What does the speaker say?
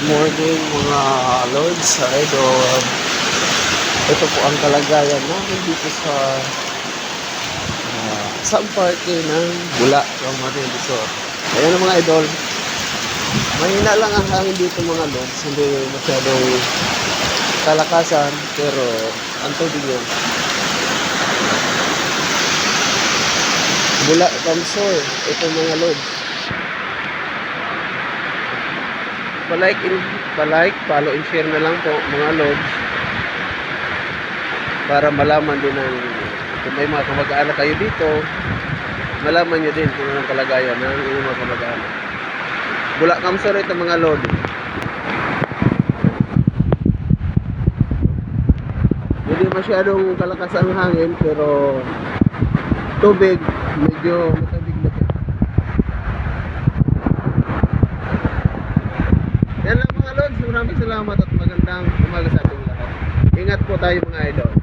morning mga lords, idol. Ito po ang kalagayan namin dito sa parke ng Bula, Camarines Resort. Ayan mga idol. Mahina lang ang hangin dito mga lords. Hindi masyadong kalakasan, pero ang tubig yun. Bula, Camsor. Ito mga lords. Pa-like, follow and share na lang po mga lords para malaman din kung may mga kamag-anak kayo dito, malaman nyo din kung anong kalagayan ng inyong mga kamag-anak. Bula Camsor ito mga lords. Hindi masyadong kalakas ang hangin pero tubig medyo matabig na siya. Yan lang mga lords, maraming salamat at magandang umaga sa ating lahat. Ingat po tayo mga idol.